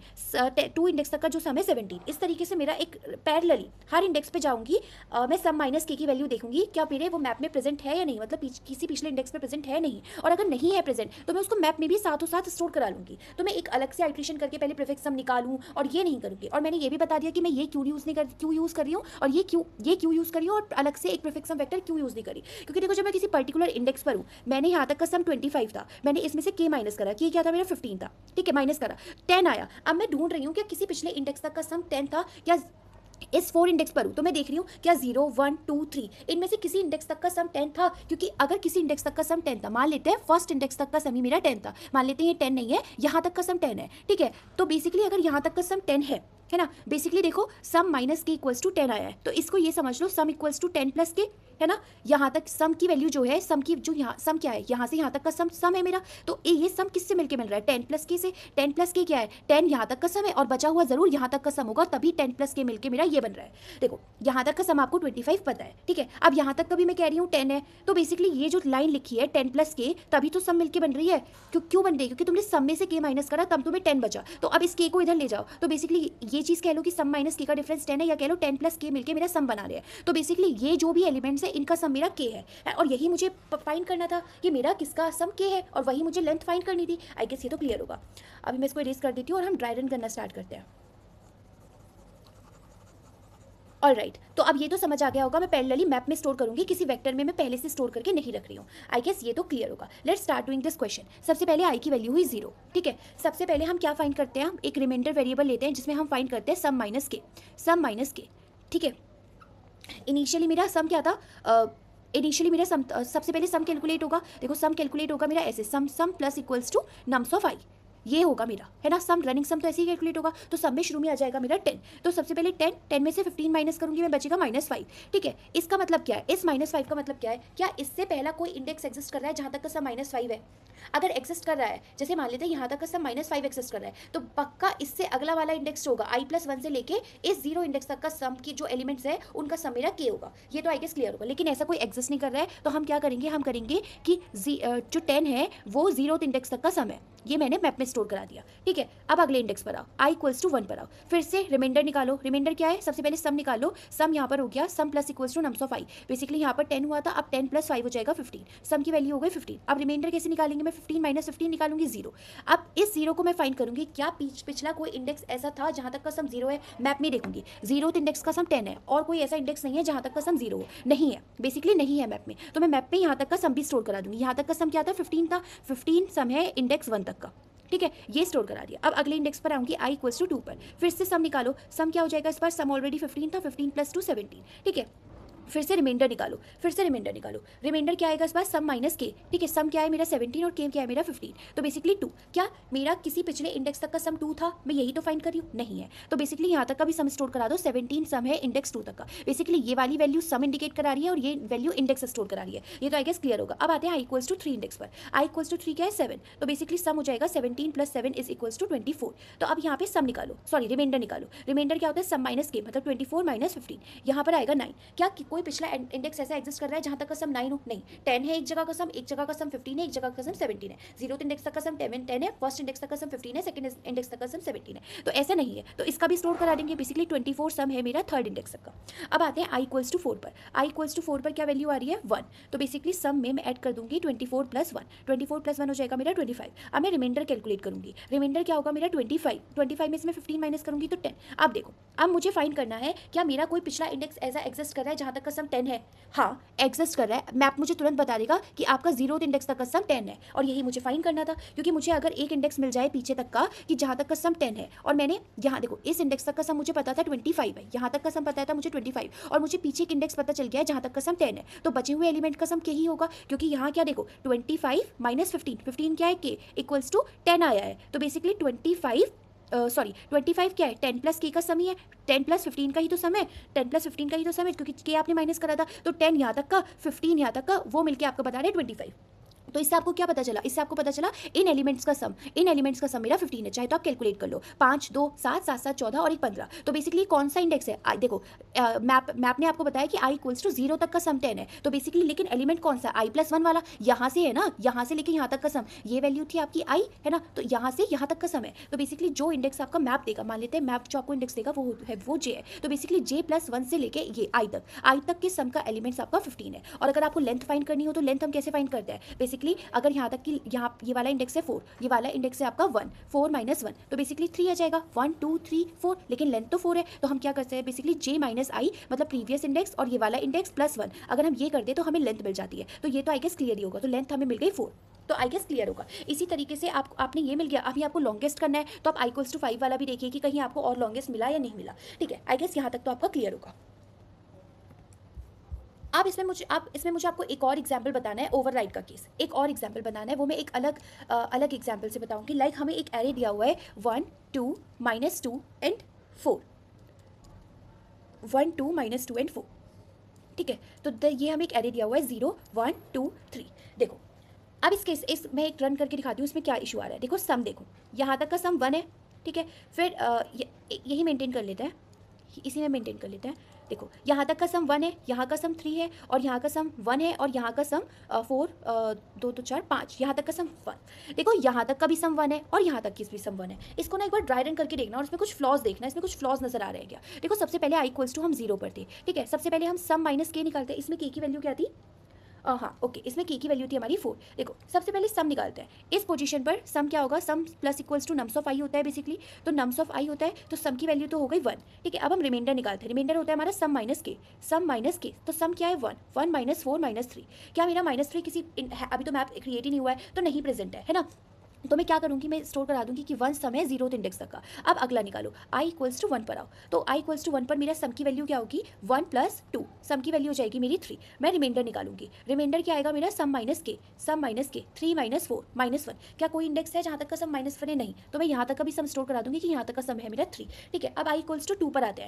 2 इंडेक्स तक का जो सम है 17। इस तरीके से मेरा एक पैरेलली हर इंडेक्स पे जाऊंगी, मैं सम माइनस के की वैल्यू देखूंगी क्या मेरे वो मैप में प्रेजेंट है या नहीं, मतलब किसी पिछले इंडेक्स पे प्रेजेंट है नहीं, और अगर नहीं है प्रेजेंट तो मैं उसको मैप में भी साथों साथ स्टोर करा लूंगी। तो मैं एक अलग से आइट्रेशन करके पहले प्रीफिक्स सम निकालूं और ये नहीं करूंगी। और मैंने ये भी बता दिया कि मैं ये क्यों यूज़ कर रही हूँ और ये क्यों यूज़ कर रही हूँ, और अलग से एक प्रीफिक्स सम वेक्टर क्यों यूज़ नहीं करी। क्योंकि देखो जब मैं किसी पर्टिकुलर इंडेक्स पर हूँ, मैंने यहाँ तक का सम 25 था, मैंने इसमें से k माइनस करा, कि क्या था मेरा 15 था, ठीक है, माइनस करा 10 आया। अब मैं ढूंढ रही हूँ कि किसी पिछले इंडेक्स तक का सम 10 था या इस 4 इंडेक्स पर हूँ तो मैं देख रही हूँ क्या 0 1 2 3 इनमें से किसी इंडेक्स तक का सम 10 था, क्योंकि अगर किसी इंडेक्स तक का सम 10 था, मान लेते हैं फर्स्ट इंडेक्स तक का सम ही मेरा 10 था, मान लेते हैं ये 10 नहीं है, यहाँ तक का सम 10 है, ठीक है। तो बेसिकली अगर यहाँ तक का सम 10 है ना, बेसिकली देखो सम माइनस के इक्वल्स टू 10 आया है, तो इसको ये समझ लो सम इक्वल्स टू 10 प्लस के, है ना। यहाँ तक सम की वैल्यू जो है, सम की जो यहाँ सम क्या है, यहाँ से यहाँ तक का सम है मेरा, तो ये सम किससे मिलके मिल रहा है, 10 प्लस के से। 10 प्लस के क्या है, 10 यहाँ तक का सम है और बचा हुआ जरूर यहाँ तक का सम होगा, तभी 10 प्लस के मिलके मेरा ये बन रहा है। देखो यहाँ तक का सम आपको 25 पता है, ठीक है। अब यहाँ तक का भी मैं कह रही हूँ 10 है, तो बेसिकली ये जो लाइन लिखी है 10 प्लस के, तभी तो सम मिलके बन रही है। क्यों बन रही है, क्योंकि तुमने सम में से के माइनस करा तब तुम्हें 10 बचा, तो अब इस के को इधर ले जाओ, तो बेसिकली ये चीज़ कह लो कि सम माइनस के का डिफरेंस 10 है, या कह लो 10 प्लस के मिलके मेरा सम बना रहे हैं। तो बेसिकली ये जो भी एलिमेंट्स है इनका सम मेरा के है, और यही मुझे फाइंड करना था कि मेरा किसका सम के है, और वही मुझे लेंथ फाइंड करनी थी। आई गेस ये तो क्लियर होगा। अभी मैं इसको इरेज कर देती हूँ और हम ड्राई रन करना स्टार्ट करते हैं। ऑल राइट, तो अब ये तो समझ आ गया होगा, मैं पैरेलली मैप में स्टोर करूंगी, किसी वेक्टर में मैं पहले से स्टोर करके नहीं रख रही हूँ। आई गेस ये तो क्लियर होगा। Let's start doing this question. सबसे पहले आई की वैल्यू हुई 0, ठीक है। सबसे पहले हम क्या फाइंड करते हैं, हम एक रिमाइंडर वेरिएबल लेते हैं जिसमें हम फाइंड करते हैं सम माइनस के, ठीक है। इनिशियली मेरा सम क्या था, इनिशियली मेरा सम, सबसे पहले सम कैलकुलेट होगा। देखो सम कैलकुलेट होगा मेरा ऐसे, sum plus equals to nums of i, ये होगा मेरा, है ना। सम रनिंग सम तो ऐसे ही कैलकुलेट होगा, तो सम में शुरू में आ जाएगा मेरा 10। तो सबसे पहले 10 में से 15 माइनस करूंगी मैं, बचेगा -5, ठीक है। इसका मतलब क्या है, इस -5 का मतलब क्या है, क्या इससे पहला कोई इंडेक्स एग्जिस्ट कर रहा है जहां तक का सम -5 है। अगर एग्जिस्ट कर रहा है, जैसे मान लेते हैं यहाँ तक का सम -5 एग्जिस्ट कर रहा है, तो पक्का इससे अगला वाला इंडेक्स होगा i+1 से लेके इस 0 इंडेक्स तक का सम की जो एलिमेंट्स है उनका सम मेरा के होगा। ये तो आई गेस क्लियर होगा। लेकिन ऐसा कोई एग्जिस्ट नहीं कर रहा है, तो हम क्या करेंगे, हम करेंगे कि जो 10 है वो 0 इंडेक्स तक का सम है, ये मैंने मैप में स्टोर करा दिया, ठीक है। अब अगले इंडेक्स पर आओ, i=1 पर आओ, फिर से रिमाइंडर निकालो। रिमाइंडर क्या है, सबसे पहले सम निकालो। सम यहाँ पर हो गया sum plus equals to nums of i, basically यहाँ पर 10 हुआ था, अब 10 + 5 हो जाएगा 15, सम की वैल्यू हो गई 15। अब रिमाइंडर कैसे निकालेंगे, मैं 15 - 15 निकालूंगी 0। अब इस 0 को मैं फाइंड करूंगी, क्या पिछला कोई इंडेक्स ऐसा था जहां तक का सम 0 है, मैप में देखूंगी। 0th इंडेक्स का सम 10 है, और कोई ऐसा इंडेक्स नहीं है जहां तक का सम 0 हो, नहीं है, बेसिकली नहीं है मैप में, तो मैं मैप में यहाँ तक का सम भी स्टोर करा दूंगी। यहाँ तक का सम क्या था, 15 था, 15 सम है इंडेक्स 1 तक का, ठीक है, ये स्टोर करा दिया। अब अगले इंडेक्स पर आऊंगी i=2 पर, फिर से सम निकालो। सम क्या हो जाएगा इस बार, सम ऑलरेडी 15 था, 15 + 2 17, ठीक है। फिर से रिमाइंडर निकालो, रिमाइंडर क्या आएगा इस बार, सम माइनस के, ठीक है। सम क्या है मेरा 17 और के क्या है मेरा 15, तो बेसिकली 2। क्या मेरा किसी पिछले इंडेक्स तक का सम 2 था, मैं यही तो फाइंड कर रही हूँ, नहीं है, तो बेसिकली यहाँ तक का भी सम स्टोर करा दो। 17 सम है इंडेक्स 2 तक का, बेसिकली ये वाली वैल्यू सम इंडिकेट करा रही है और ये वैल्यू इंडेक्स स्टोर करा रही है, ये तो आई गेस क्लियर होगा। अब आते हैं i=3 इंडेक्स पर, i=3 क्या है 7, तो बेसिकली सम हो जाएगा 17 + 7 = 24। तो अब यहाँ पे सम निकालो, सॉरी रिमाइंडर निकालो। रिमाइंडर क्या होता है, सम माइनस के, मतलब 24 - 15, यहाँ पर आएगा 9। क्या कोई पिछला इंडेक्स ऐसा एग्जिस्ट कर रहा है जहां तक का सम 9 हो, नहीं। 10 है एक जगह का सम, एक जगह का सम 15 है, एक जगह का सम 17 है। 0th इंडेक्स तक का सम 10 है, फर्स्ट इंडेक्स तक का सम 15 है, सेकंड इंडेक्स तक का सम 17 है, तो ऐसा नहीं है, तो इसका भी स्टोर करा देंगे। बेसिकली 24 सम है मेरा थर्ड इंडेक्स तक का। अब आते हैं i=4 पर, i=4 पर क्या वैल्यू आ रही है 1, तो बेसिकली सम में मैं ऐड कर दूंगी 24 + 1, 24 + 1 हो जाएगा मेरा 25। अब मैं रिमाइंडर कैलकुलेट करूंगी, रिमाइंडर क्या होगा मेरा 25 में से मैं 15 माइनस करूंगी तो 10। अब देखो, अब मुझे फाइंड करना है क्या मेरा कोई पिछला इंडेक्स ऐसा एग्जिस्ट कर रहा है जहां तक का सम 10 है। हाँ एग्जिस्ट कर रहा है, मैप मुझे तुरंत बता देगा कि आपका 0th इंडेक्स तक का सम 10 है, और यही मुझे फाइंड करना था, क्योंकि मुझे अगर एक इंडेक्स मिल जाए पीछे तक का कि जहां तक का सम 10 है, और मैंने यहाँ देखो इस इंडेक्स तक का सम मुझे पता था 25 है, यहाँ तक का सम पता था मुझे 25, और मुझे पीछे एक इंडेक्स पता चल गया है जहां तक का सम 10 है, तो बचे हुए एलिमेंट का सम के ही होगा, क्योंकि यहाँ क्या देखो 25 - 15 क्या है के = 10 आया है, तो बेसिकली 25 क्या है 10 + के का सम ही है, 10 + 15 का ही तो सम है, 10 + 15 का ही तो सम है, क्योंकि के आपने माइनस करा था, तो 10 यहाँ तक का 15 यहाँ तक का, वो मिलके आपको बता रहे हैं 25। तो इससे आपको क्या पता चला, इससे आपको पता चला इन एलिमेंट्स का सम मेरा 15 है, चाहे तो आप कैलकुलेट कर लो, 5 2 7 7 7 14 और एक 15। तो बेसिकली कौन सा इंडेक्स है, देखो मैप ने आपको बताया कि i=0 तक का सम 10 है, तो बेसिकली लेकिन एलिमेंट कौन सा, i+1 वाला, यहाँ से है ना, यहाँ से लेके यहाँ तक का सम, ये वैल्यू थी आपकी i, है ना, तो यहाँ से यहाँ तक का सम है, तो बेसिकली जो इंडेक्स आपका मैप देगा, मान लेते हैं मैप जो आपको इंडेक्स देगा वो j है, तो बेसिकली j+1 से लेके ये i तक के सम का एलिमेंट्स आपका 15 है। और अगर आपको लेंथ फाइंड करनी हो तो लेंथ हम कैसे फाइंड करते हैं, बेसिकली बेसिकली अगर यहाँ तक कि यहाँ ये वाला इंडेक्स है 4, ये वाला इंडेक्स है आपका 1, 4 माइनस 1, तो बेसिकली 3 आ जाएगा, 1 2 3 4, लेकिन लेंथ तो 4 है, तो हम क्या करते हैं बेसिकली j माइनस आई मतलब प्रीवियस इंडेक्स और ये वाला इंडेक्स प्लस 1, अगर हम ये कर दे तो हमें लेंथ मिल जाती है, तो ये तो आई गेस क्लियर ही होगा, तो लेंथ हमें मिल गई 4, तो आई गेस क्लियर होगा। इसी तरीके से आपने ये मिल गया, अभी आपको लॉन्गेस्ट करना है, तो आप आई इक्वल्स टू 5 वाला भी देखिए कि कहीं आपको और लॉन्गेस्ट मिला या नहीं मिला। ठीक है, आई गेस यहाँ तक तो आपका क्लियर होगा। अब इसमें मुझे आपको एक और एग्जाम्पल बताना है, ओवरराइड का केस, एक और एग्जाम्पल बनाना है, वो मैं एक अलग एग्जाम्पल से बताऊंगी। लाइक हमें एक एरे दिया हुआ है 1 2 -2 एंड 4, 1 2 -2 एंड 4। ठीक है, तो ये हमें एक एरे दिया हुआ है 0 1 2 3। देखो अब इस मैं एक रन करके दिखाती हूँ इसमें क्या इशू आ रहा है। देखो सम, देखो यहाँ तक का सम 1 है, ठीक है, फिर यही मेंटेन कर लेते हैं, इसी में मेंटेन कर लेते हैं। देखो यहाँ तक का सम 1 है, यहाँ का सम 3 है, और यहाँ का सम 1 है, और यहाँ का सम 4 2 तो 4 5, यहाँ तक का सम 1। देखो यहाँ तक का भी सम 1 है और यहाँ तक की भी सम 1 है। इसको ना एक बार ड्राई रन करके देखना और इसमें कुछ फ्लॉज देखना, इसमें कुछ फ्लॉज नजर आ रहे हैं क्या। देखो सबसे पहले आई इक्वल्स टू हम 0 पर थे, ठीक है, सबसे पहले हम सम माइनस के निकालते हैं। इसमें के की वैल्यू क्या थी, हाँ ओके, इसमें के की वैल्यू थी हमारी 4। देखो सबसे पहले सम निकालते हैं। इस पोजीशन पर सम क्या होगा, sum plus equals to nums of i होता है बेसिकली, तो नम्स ऑफ आई होता है, तो सम की वैल्यू तो हो गई 1। ठीक है, अब हम रिमाइंडर निकालते हैं। रिमाइंडर होता है हमारा सम माइनस के, तो सम क्या है 1 1 माइनस 4 माइनस 3। क्या मेरा -3 किसी अभी तो मैप क्रिएट ही नहीं हुआ है, तो नहीं प्रेजेंट है ना, तो मैं क्या करूँगी, मैं स्टोर करा दूंगी कि 1 सम है 0th इंडेक्स तक का। अब अगला निकालो, i इक्वल्स टू 1 पर आओ, तो i इक्वल्स टू 1 पर मेरा सम की वैल्यू क्या होगी 1 + 2, सम की वैल्यू हो जाएगी मेरी 3। मैं रिमाइंडर निकालूंगी, रिमाइंडर क्या आएगा मेरा सम माइनस के 3 - 4 -1। क्या कोई इंडेक्स है जहाँ तक का सम -1 है, नहीं, तो मैं यहाँ तक का भी सम स्टोर करा दूंगी कि यहाँ तक का सम है मेरा 3। ठीक है, अब i इक्वल्स टू 2 पर आते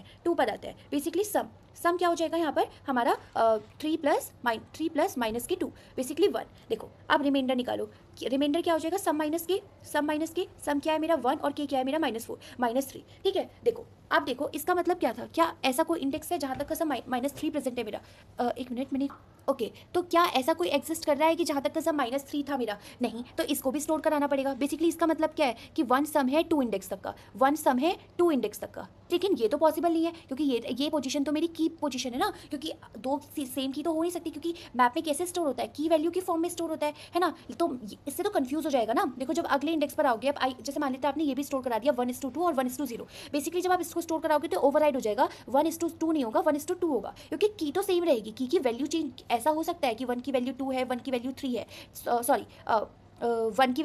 हैं, बेसिकली सम क्या हो जाएगा यहाँ पर हमारा 3 + -2 बेसिकली 1। देखो अब रिमाइंडर निकालो, रिमाइंडर क्या हो जाएगा सम माइनस के, सम क्या है मेरा 1 और के क्या है मेरा -4 -3। ठीक है, देखो अब देखो इसका मतलब क्या था, क्या ऐसा कोई इंडेक्स है जहाँ तक का सम -3 प्रेजेंट है मेरा, एक मिनट मैंने ओके, तो क्या ऐसा कोई एग्जिस्ट कर रहा है कि जहाँ तक का सम -3 था मेरा, नहीं, तो इसको भी स्टोर कराना पड़ेगा। बेसिकली इसका मतलब क्या है कि 1 सम है 2 इंडेक्स तक का, 1 सम है 2 इंडेक्स तक का, लेकिन ये तो पॉसिबल नहीं है क्योंकि ये पोजीशन तो मेरी की पोजीशन है ना, क्योंकि दो सेम की तो हो नहीं सकती, क्योंकि मैप में कैसे स्टोर होता है, की वैल्यू की फॉर्म में स्टोर होता है ना, तो इससे तो कंफ्यूज हो जाएगा ना। देखो जब अगले इंडेक्स पर आओगे, अब जैसे मान लेते हैं आपने ये भी स्टोर करा दिया 1:2 और 1:0, बेसिकली जब आप इसको स्टोर कराओगे तो ओवरराइड हो जाएगा, 1:2 नहीं होगा 1:2 होगा, क्योंकि की तो सेम रहेगी, की वैल्यू चेंज ऐसा हो सकता है कि 1 की वैल्यू 2 है, 1 की वैल्यू 3 है, सॉरी 1 की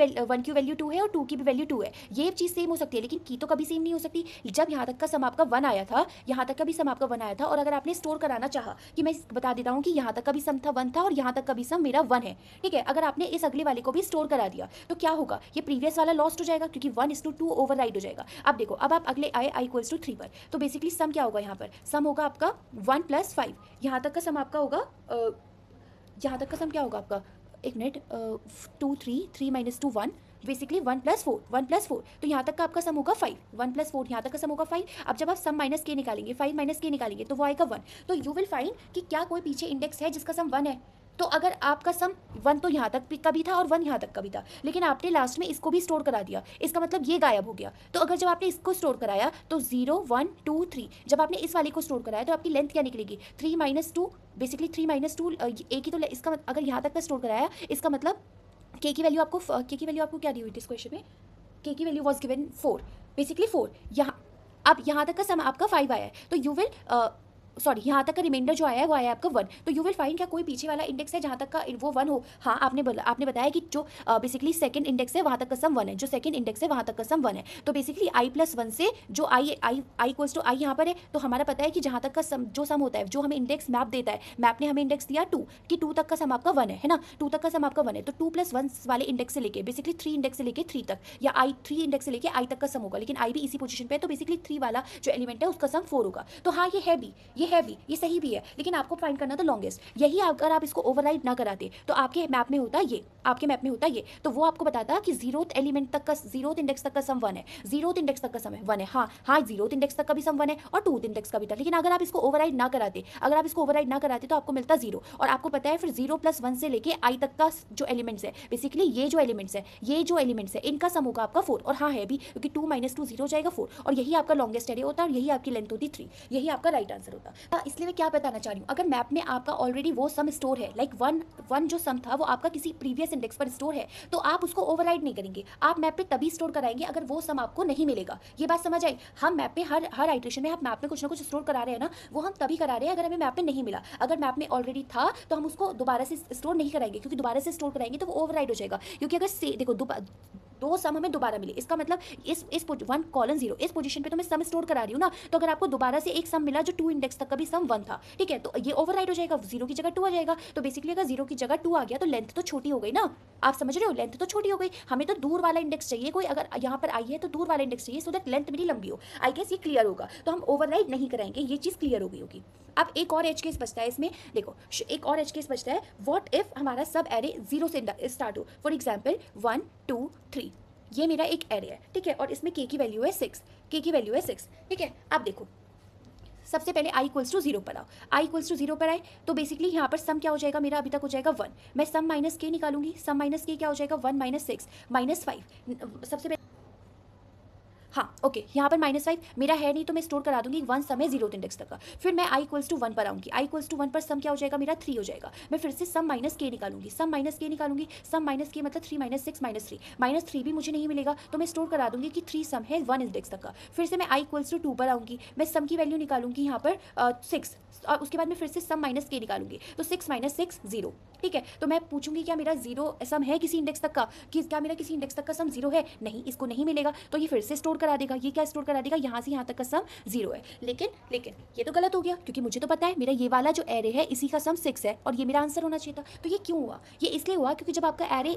वैल्यू 2 है और 2 की भी वैल्यू 2 है, ये चीज़ सेम हो सकती है, लेकिन की तो कभी सेम नहीं हो सकती। जब यहाँ तक का सम आपका 1 आया था, यहाँ तक का भी सम आपका 1 आया था, और अगर आपने स्टोर कराना चाहा कि मैं बता देता हूँ कि यहाँ तक का भी सम था 1 था और यहाँ तक का भी सम मेरा 1 है, ठीक है, अगर आपने इस अगले वाले को भी स्टोर करा दिया तो क्या होगा, ये प्रीवियस वाला लॉस्ट हो जाएगा क्योंकि 1:2 ओवरराइड हो जाएगा। अब देखो, अब आप अगले आए i इक्वल्स टू 3 पर, तो बेसिकली सम क्या होगा, यहाँ पर सम होगा आपका 1 + 5, यहाँ तक का सम आपका होगा यहाँ तक का सम क्या होगा आपका, एक मिनट, 2 3 -2 1, बेसिकली 1 + 4, तो यहाँ तक का आपका सम होगा 5, 1 + 4 यहाँ तक का सम होगा 5। अब जब आप सम माइनस के निकालेंगे, 5 - के निकालेंगे तो वो आएगा 1, तो यू विल फाइंड कि क्या कोई पीछे इंडेक्स है जिसका सम 1 है। तो अगर आपका सम 1 तो यहाँ तक का भी था और 1 यहाँ तक का भी था, लेकिन आपने लास्ट में इसको भी स्टोर करा दिया, इसका मतलब ये गायब हो गया। तो अगर जब आपने इसको स्टोर कराया तो 0 1 2 3, जब आपने इस वाले को स्टोर कराया तो आपकी लेंथ क्या निकलेगी 3 - 2, बेसिकली 3 - 2 एक ही तो इसका अगर यहाँ तक का स्टोर कराया, इसका मतलब के की वैल्यू आपको क्या दी हुई थी इस क्वेश्चन में, के की वैल्यू वाज गिवन 4, बेसिकली 4। अब यहाँ तक का सम आपका 5 आया है, तो यू विल सॉरी यहाँ तक का रिमाइंडर जो आया है वो आया आपका 1, तो यू विल फाइंड क्या कोई पीछे वाला इंडेक्स है जहाँ तक का वो 1 हो। हाँ, आपने बताया कि जो बेसिकली सेकंड इंडेक्स है वहाँ तक का सम 1 है, जो सेकंड इंडेक्स है वहाँ तक का सम 1 है, तो बेसिकली i + 1 से जो i इक्वल्स टू i यहाँ पर है, तो हमारा पता है कि जहाँ तक का जो सम होता है, जो हमें इंडेक्स मैप देता है, मैप ने हमें इंडेक्स दिया 2 कि 2 तक का सम आपका 1 है ना, 2 तक का सम आपका 1 है, तो 2 + 1 वाले इंडेक्स से लेके बेसिकली 3 इंडेक्स से लेके 3 तक, या 3 इंडेक्स से लेके i तक का सम होगा, लेकिन i भी इसी पोजीशन पे है, तो बेसिकली 3 वाला जो एलिमेंट है उसका सम 4 होगा। तो हाँ, ये सही भी है, लेकिन आपको फाइंड करना था लॉन्गेस्ट। यही अगर आप इसको ओवरराइड ना कराते तो आपके मैप में होता ये, तो वो आपको बताता कि 0th इंडेक्स तक का सम 1 है, 0th इंडेक्स तक का सम 1 है। हाँ, 0th इंडेक्स तक का भी सम 1 है और 2th इंडेक्स का भी था, लेकिन अगर आप इसको ओवरराइड ना कराते तो आपको मिलता 0, और आपको पता है फिर 0 + 1 से लेके i तक का जो एलिमेंट्स है, बेसिकली ये जो एलिमेंट्स है इनका सम होगा आपका 4, और हाँ है भी, क्योंकि 2 - 2 0 हो जाएगा 4, और यही आपका लॉन्गेस्ट एरे होता है और यही आपकी लेंथ होती 3, यही आपका राइट आंसर होता। इसलिए मैं क्या बताना चाह रही हूँ, अगर मैप में आपका ऑलरेडी वो सम स्टोर है, लाइक वन जो सम था वो आपका किसी प्रीवियस इंडेक्स पर स्टोर है, तो आप उसको ओवरराइड नहीं करेंगे, आप मैप पे तभी स्टोर कराएंगे अगर वो सम आपको नहीं मिलेगा। ये बात समझ आई? हम मैप पे हर आइट्रेशन में हम मैप में कुछ ना कुछ स्टोर करा रहे हैं ना, वो हम तभी करा रहे हैं अगर हमें मैप में नहीं मिला। अगर मैप में ऑलरेडी था तो हम उसको दोबारा से स्टोर नहीं कराएंगे, क्योंकि दोबारा से स्टोर कराएंगे तो वो ओवरराइड हो जाएगा। क्योंकि अगर से देखो दो सम हमें दोबारा मिले, इसका मतलब इस 1:0 इस पोजीशन पे तो मैं सम स्टोर करा रही हूँ ना, तो अगर आपको दोबारा से एक सम मिला जो 2 इंडेक्स तक का भी सम 1 था, ठीक है, तो ये ओवरराइड हो जाएगा, 0 की जगह 2 आ जाएगा। तो बेसिकली अगर 0 की जगह 2 आ गया तो लेंथ तो छोटी हो गई ना, आप समझ रहे हो, लेंथ तो छोटी हो गई। हमें तो दूर वाला इंडेक्स चाहिए, कोई अगर यहाँ पर आई है तो दूर वाला इंडेक्स चाहिए, सो दैट लेंथ मेरी लंबी हो। आई गेस ये क्लियर होगा, तो हम ओवरराइड नहीं कराएंगे, ये चीज़ क्लियर हो गई होगी। अब एक और एज केस बचता है इसमें, देखो एक और एज केस बचता है, व्हाट इफ हमारा सब एरे 0 से स्टार्ट हो। फॉर एग्जाम्पल 1 2 3, ये मेरा एक एरे है, ठीक है, और इसमें के की वैल्यू है 6, के की वैल्यू है 6, ठीक है। अब देखो सबसे पहले i इक्वल्स टू 0 पर आओ, i इक्वल्स टू 0 पर आए तो बेसिकली यहाँ पर सम क्या हो जाएगा मेरा, अभी तक हो जाएगा 1। मैं सम माइनस के निकालूंगी, सम माइनस के क्या हो जाएगा, 1 माइनस 6 माइनस 5। सबसे पहले हाँ ओके, यहाँ पर -5 मेरा है नहीं तो मैं स्टोर करा दूंगी 1 सम है 0th इंडेक्स तक का। फिर मैं i इक्वल्स टू 1 पर आऊँगी, i इक्वल्स टू 1 पर सम क्या हो जाएगा मेरा 3 हो जाएगा। मैं फिर से सम माइनस के निकालूंगी, सम माइनस के निकालूंगी, सम माइनस के मतलब 3 माइनस 6 माइनस 3 भी मुझे नहीं मिलेगा, तो मैं स्टोर करा दूंगी कि 3 सम है 1 इंडेक्स तक का। फिर से मैं i इक्वल्स टू 2 पर आऊँगी, मैं सम की वैल्यू निकालूंगी यहाँ पर 6, और उसके बाद मैं फिर से सम माइनस के निकालूंगी, तो 6 माइनस 6 0, ठीक है। तो मैं पूछूंगी क्या मेरा 0 सम है किसी इंडेक्स तक का, कि क्या मेरा किसी इंडेक्स तक का सम 0 है, नहीं, इसको नहीं मिलेगा, तो ये फिर से स्टोर करा देगा। ये क्या स्टोर करा देगा, यहाँ से यहाँ तक का सम 0 है। लेकिन ये तो गलत हो गया, क्योंकि मुझे तो पता है मेरा ये वाला जो एरे है इसी का सम 6 है, और ये मेरा आंसर होना चाहिए था। तो ये क्यों हुआ, ये इसलिए हुआ क्योंकि जब आपका एरे,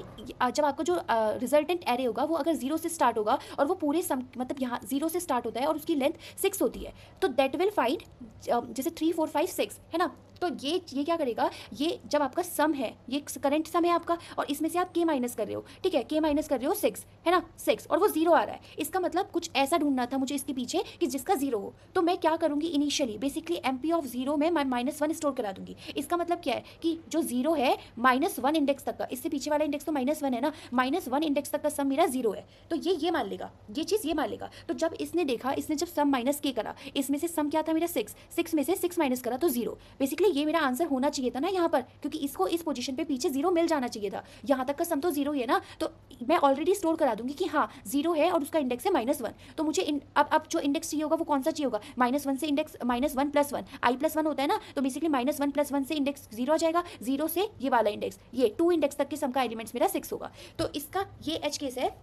जब आपका जो रिजल्टेंट एरे होगा वो अगर 0 से स्टार्ट होगा और वो पूरे सम मतलब यहाँ 0 से स्टार्ट होता है और उसकी लेंथ 6 होती है, तो दैट विल फाइंड जैसे 3 4 5 6 है ना, तो ये क्या करेगा, ये जब आपका सम है, ये करंट सम है आपका, और इसमें से आप के माइनस कर रहे हो, ठीक है, के माइनस कर रहे हो 6 है ना, 6, और वो 0 आ रहा है, इसका मतलब कुछ ऐसा ढूंढना था मुझे इसके पीछे कि जिसका 0 हो। तो मैं क्या करूंगी, इनिशियली बेसिकली MP ऑफ 0 में मैं -1 स्टोर करा दूंगी। इसका मतलब क्या है कि जो 0 है -1 इंडेक्स तक का, इससे पीछे वाला इंडेक्स तो -1 है ना, -1 इंडेक्स तक का सम मेरा 0 है, तो ये मान लेगा, ये चीज़ ये मान लेगा। तो जब इसने देखा, इसने जब सम माइनस के करा, इसमें से सम क्या था मेरा 6 में से 6 माइनस करा तो 0। बेसिकली ये मेरा आंसर होना चाहिए था ना यहाँ पर, क्योंकि इसको इस पोजीशन पे पीछे 0 मिल जाना चाहिए था। यहाँ तक का सम तो 0 ही है ना, तो मैं ऑलरेडी स्टोर करा दूंगी कि हाँ 0 है और उसका इंडेक्स है -1। तो मुझे अब जो इंडेक्स चाहिए होगा वो कौन सा चाहिए होगा, -1 से इंडेक्स -1 + 1 i+1 होता है ना, तो बेसिकली -1 + 1 से इंडेक्स 0 आ जाएगा, 0 से ये वाला इंडेक्स, ये 2 इंडेक्स तक के सम का एलिमेंट्स मेरा 6 होगा। तो इसका ये एज केस है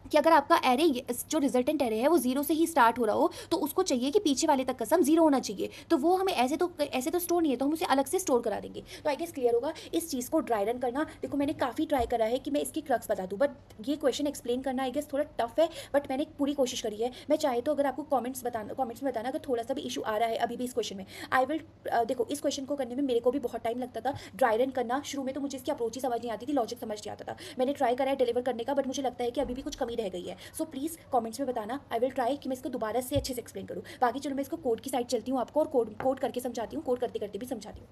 कि अगर आपका एरे जो रिजल्टेंट एरे है वो 0 से ही स्टार्ट हो रहा हो, तो उसको चाहिए कि पीछे वाले तक का सम 0 होना चाहिए, तो वो हमें ऐसे तो स्टोर नहीं है, तो हम उसे अलग से स्टोर करा देंगे। तो आई गेस क्लियर होगा। इस चीज़ को ड्राई रन करना, देखो मैंने काफ़ी ट्राई करा है कि मैं इसकी क्रक्स बता दूँ, बट ये क्वेश्चन एक्सप्लेन करना आई गेस थोड़ा टफ है, बट मैंने पूरी कोशिश करी है। मैं चाहे तो अगर आपको कॉमेंट्स में बताना अगर थोड़ा सा भी इशू आ रहा है अभी भी इस क्वेश्चन में, आई विल देखो इस क्वेश्चन को करने में मेरे को भी बहुत टाइम लगता था, ड्राई रन करना। शुरू में तो मुझे इसकी अप्रोच ही समझ नहीं आती थी, लॉजिक समझ नहीं आता था। मैंने ट्राई करा है डिलीवर करने का, बट मुझे लगता है कि अभी भी कुछ कमी रह गई है। सो प्लीज़ कमेंट्स में बताना, आई विल ट्राई कि मैं इसको दोबारा से अच्छे से एक्सप्लेन करूँ। बाकी चलो मैं इसको कोड की साइड चलती हूँ आपको, और कोड करके समझाती हूँ, कोड करते करते भी समझाती हूँ।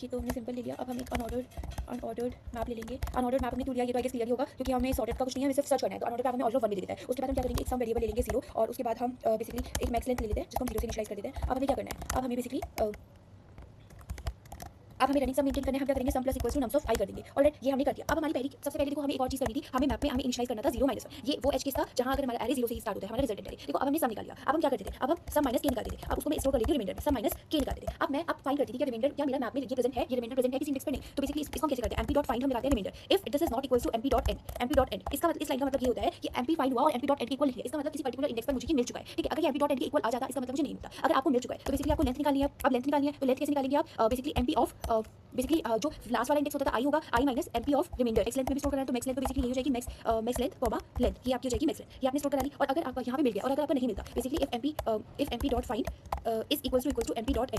ये तो हमने सिंपल ले लिया, अब हम एक अनऑर्डर्ड मैप ले लेंगे। अनऑर्डर्ड मैप हमने टू लिया, ये तो आगे क्लियर होगा क्योंकि हमें सॉर्टेड का कुछ नहीं है, हमें सिर्फ सर्च करना है। तो अनऑर्डर्ड मैप हमें ऑर्डर 1 में दे देता है। उसके बाद हम क्या करेंगे, एक सम वेरिएबल ले लेंगे 0, और उसके बाद हम बेसिकली एक मैक्स लेंथ ले लेते हैं जिसको हम 0 से इनिशियलाइज कर देते हैं। अब हमें क्या करना है, अब हमें बेसिकली अब हमें रनिंग सम मेंटेन करने हम क्या करेंगे, sum plus equals to nums of i कर देंगे। ऑलराइट, ये हमने कर दिया। अब हमारी सबसे पहले देखो हमें एक और चीज़ करनी थी, हमें मैप में हमें इनिशियलाइज करना था 0 -1, ये वो एज केस था जहां अगर हमारा एरे 0 से ही स्टार्ट होता है, हमारा रिजल्टेंट एरे। देखो अब हमने सम निकाल लिया, अब हम क्या करते थे, अब हम सम माइनस के निकाल देते थे। अब उसको मैं स्टोर कर लेती हूँ रिमाइंडर में, सम माइनस के निकाल देते थे। अब मैं अब फाइंड करती थी कि रिमाइंडर क्या मेरा मैप में ये प्रेजेंट है, ये रिमाइंडर प्रेजेंट है किसी इंडेक्स पर नहीं, तो बेसिकली इसको हम कैसे करते हैं, mp डॉट फाइंड हम लगाते हैं reminder if this is not equals to mp dot end. इसका मतलब इस लाइन का मतलब ये होता है कि mp फाइंड हुआ और mp डॉट एंड इक्वल नहीं है, इसका मतलब किसी पर्टिकुलर इंडेक्स पर मुझे मिल चुका है, ठीक है। अगर ये mp डॉट एंड के इक्वल आ जाता इसका मतलब मुझे नहीं मिलता। अगर आपको मिल चुका है तो बेसिकली आपको लेंथ निकालनी है। अब लेंथ निकालनी है तो लेंथ कैसे निकालेंगे आप, बेसिकली mp ऑफ बेसिकली जो लास्ट वाला इंडेक्स होता था i होगा, i minus mp of reminder. X length में भी स्टोर करना है तो मैक्स लेंथ तो बेसिकली यही हो जाएगी मैक्स लेंथ कॉमा लेंथ, ये आपकी हो जाएगी मैक्स लेंथ। ये आपने स्टोर करा ली, और अगर आपका यहाँ पे मिल गया और अगर आपका नहीं मिलता, basically if mp dot find is equals to mp dot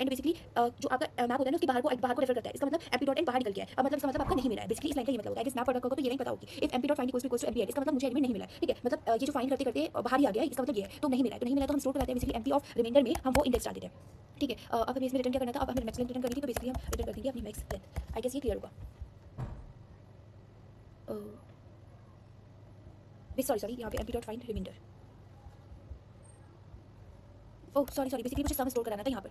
end basically जो आपका मैप होता है ना उसके बाहर को रेफर करता है। इसका मतलब mp डॉट एंड बाहर निकल गया है, अब मतलब इसका मतलब आपका नहीं मिला है। बेसिकली इस लाइन का ये मतलब होता है, अगर मैप पढ़ रखा होगा तो ये लाइन पता होगी। If mp dot find equals to mp end, इसका मतलब मुझे एलिमेंट नहीं मिला है, ठीक है। मतलब ये जो फाइंड करते करते बाहर ही आ गया है, इसका मतलब ये है, तो नहीं मिला है तो हम स्टोर कराते हैं बेसिकली mp ऑफ रिमाइंडर में हम वो इंडेक्स डाल देते हैं, ठीक है। अब हमें इसमें रिटर्न क्या करना था, अब हमें मैक्स लेंथ रिटर्न करनी थी, तो बेसिकली हम रिटर्न कर देंगे अपनी मैक्स लेंथ। आई गेस ये क्लियर होगा। सॉरी यहाँ पे mp dot find reminder, oh sorry basically मुझे सम स्टोर कराना था यहाँ पर,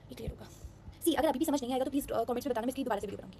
ये क्लियर होगा। सी अगर अभी भी समझ नहीं आएगा तो प्लीज़ कमेंट्स में बताना, मैं इसकी दोबारा से वीडियो बनाऊंगी।